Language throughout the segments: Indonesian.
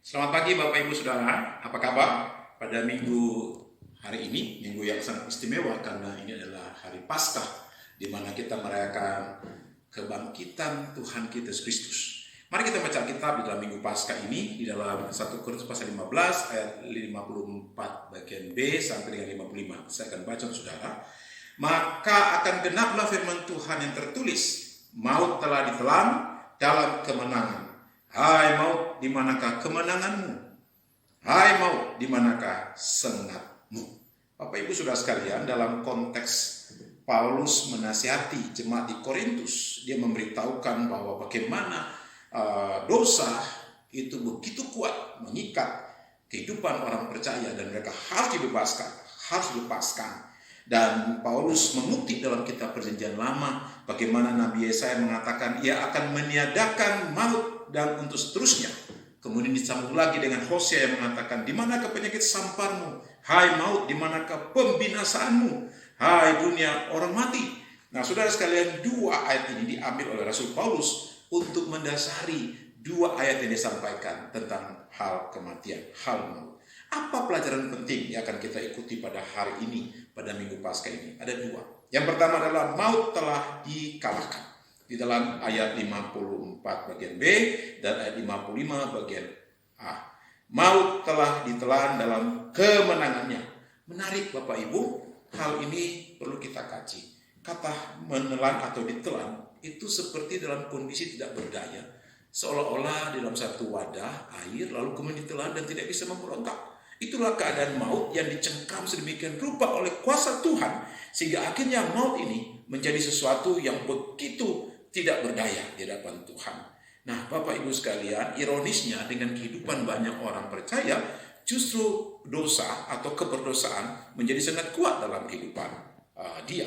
Selamat pagi Bapak Ibu Saudara, apa kabar? Pada minggu hari ini, minggu yang sangat istimewa karena ini adalah hari Paskah, di mana kita merayakan kebangkitan Tuhan kita Yesus Kristus. Mari kita baca Alkitab di dalam minggu Paskah ini, di dalam 1 Korintus pasal 15 ayat 54 bagian B sampai dengan 55. Saya akan baca Saudara. Maka akan genaplah firman Tuhan yang tertulis, maut telah ditelan dalam kemenangan. Hai maut, di manakah kemenanganmu? Hai maut, di manakah sengatmu? Bapak Ibu Saudara sekalian, dalam konteks Paulus menasihati jemaat di Korintus, dia memberitahukan bahwa bagaimana dosa itu begitu kuat mengikat kehidupan orang percaya dan mereka harus dibebaskan. Dan Paulus mengutip dalam kitab Perjanjian Lama bagaimana Nabi Yesaya mengatakan ia akan meniadakan maut dan untuk seterusnya. Kemudian disambung lagi dengan Hosea yang mengatakan, di manakah penyakit samparmu? Hai maut, di manakah pembinasaanmu? Hai dunia orang mati. Nah saudara sekalian, dua ayat ini diambil oleh Rasul Paulus untuk mendasari dua ayat yang disampaikan tentang hal kematian, hal maut. Apa pelajaran penting yang akan kita ikuti pada hari ini, pada minggu Paskah ini? Ada dua. Yang pertama adalah maut telah dikalahkan. Di dalam ayat 54 bagian B dan ayat 55 bagian A. Maut telah ditelan dalam kemenangannya. Menarik Bapak Ibu, hal ini perlu kita kaji. Kata menelan atau ditelan itu seperti dalam kondisi tidak berdaya. Seolah-olah dalam satu wadah air lalu kemudian ditelan dan tidak bisa memberontak. Itulah keadaan maut yang dicengkam sedemikian rupa oleh kuasa Tuhan, sehingga akhirnya maut ini menjadi sesuatu yang begitu tidak berdaya di hadapan Tuhan. Nah Bapak Ibu sekalian, ironisnya dengan kehidupan banyak orang percaya, justru dosa atau keberdosaan menjadi sangat kuat dalam kehidupan dia.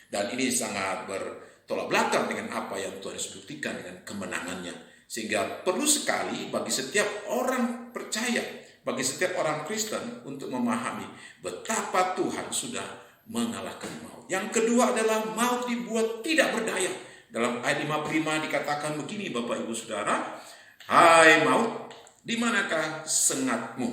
Dan ini sangat bertolak belakang dengan apa yang Tuhan buktikan dengan kemenangannya. Sehingga perlu sekali bagi setiap orang percaya, bagi setiap orang Kristen untuk memahami betapa Tuhan sudah mengalahkan maut. Yang kedua adalah maut dibuat tidak berdaya. Dalam ayat 55 dikatakan begini Bapak Ibu Saudara, hai maut, di manakah sengatmu?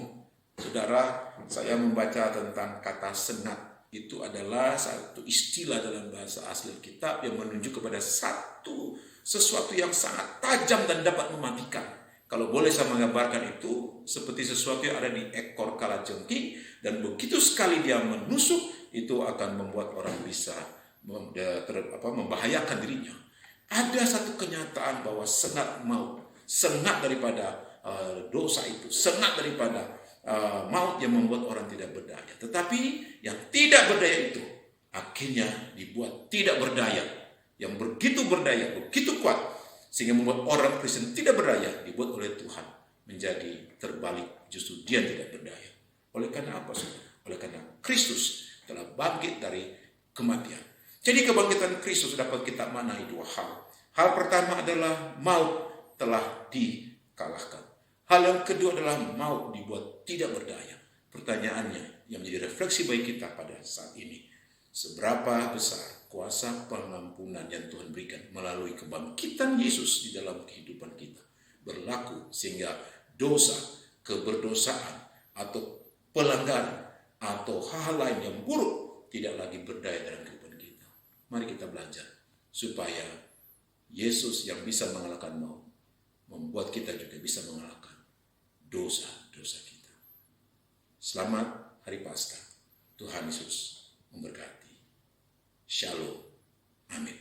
Saudara, saya membaca tentang kata sengat. Itu adalah satu istilah dalam bahasa asli kitab yang menunjuk kepada sesuatu yang sangat tajam dan dapat mematikan. Kalau boleh saya menggambarkan itu seperti sesuatu yang ada di ekor kalajengking dan begitu sekali dia menusuk itu akan membuat orang bisa membahayakan dirinya. Ada satu kenyataan bahwa sengat maut, sengat daripada dosa itu, sengat daripada maut yang membuat orang tidak berdaya. Tetapi yang tidak berdaya itu akhirnya dibuat tidak berdaya, yang begitu berdaya, begitu kuat, sehingga membuat orang Kristen tidak berdaya, dibuat oleh Tuhan menjadi terbalik, justru dia tidak berdaya. Oleh karena apa? Oleh karena Kristus telah bangkit dari kematian. Jadi kebangkitan Kristus dapat kita maknai dua hal. Hal pertama adalah maut telah dikalahkan. Hal yang kedua adalah maut dibuat tidak berdaya. Pertanyaannya yang menjadi refleksi bagi kita pada saat ini, seberapa besar kuasa pengampunan yang Tuhan berikan melalui kebangkitan Yesus di dalam kehidupan kita berlaku sehingga dosa, keberdosaan atau pelanggaran atau hal-hal lain yang buruk tidak lagi berdaya dalam kehidupan kita. Mari kita belajar supaya Yesus yang bisa mengalahkan maut membuat kita juga bisa mengalahkan dosa-dosa kita. Selamat Hari Paskah. Tuhan Yesus memberkati. Shalom. Amin.